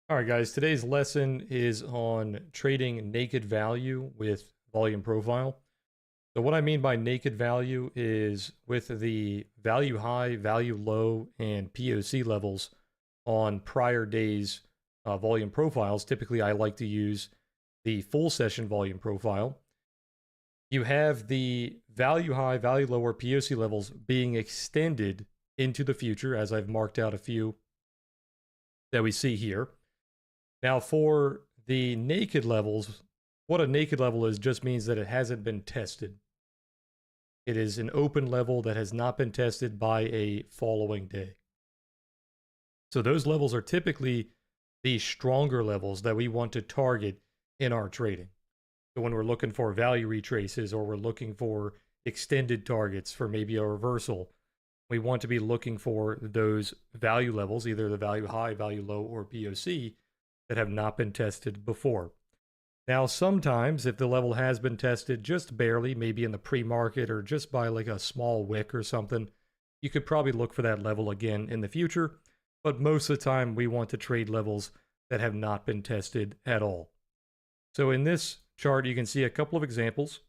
All right, guys, today's lesson is on trading naked value with volume profile. So what I mean by naked value is with the value high, value low, and POC levels on prior days volume profiles. Typically, I like to use the full session volume profile. You have the value high, value low, or POC levels being extended into the future, as I've marked out a few that we see here. Now, for the naked levels, what a naked level is just means that it hasn't been tested. It is an open level that has not been tested by a following day. So those levels are typically the stronger levels that we want to target in our trading. So when we're looking for value retraces or we're looking for extended targets for maybe a reversal, we want to be looking for those value levels, either the value high, value low, or POC, that have not been tested before. Now, sometimes if the level has been tested just barely, maybe in the pre-market or just by like a small wick or something, you could probably look for that level again in the future. But most of the time, we want to trade levels that have not been tested at all. So in this chart, you can see a couple of examples.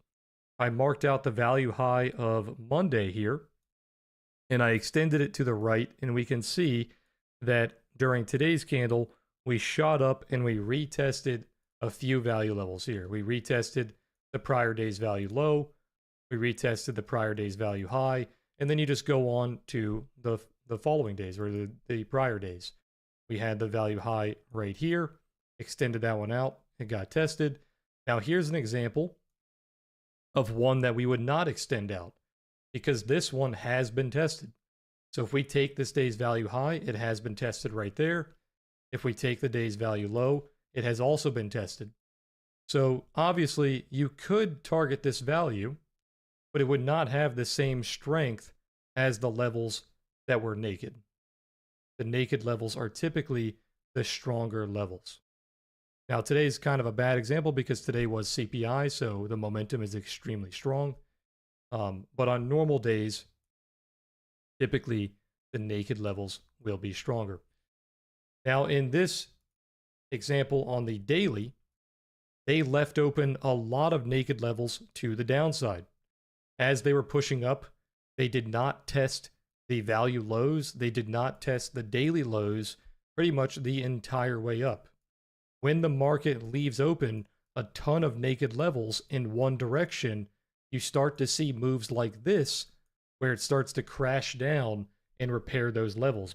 I marked out the value high of Monday here, and I extended it to the right, and we can see that during today's candle, we shot up and we retested a few value levels here. We retested the prior day's value low, we retested the prior day's value high, and then you just go on to the following days or the prior days. We had the value high right here, extended that one out, it got tested. Now here's an example of one that we would not extend out because this one has been tested. So if we take this day's value high, it has been tested right there. If we take the day's value low, it has also been tested. So obviously you could target this value, but it would not have the same strength as the levels that were naked. The naked levels are typically the stronger levels. Now today's kind of a bad example because today was CPI, so the momentum is extremely strong. But on normal days, typically the naked levels will be stronger. Now, in this example on the daily, they left open a lot of naked levels to the downside. As they were pushing up, they did not test the value lows. They did not test the daily lows pretty much the entire way up. When the market leaves open a ton of naked levels in one direction, you start to see moves like this, where it starts to crash down and repair those levels.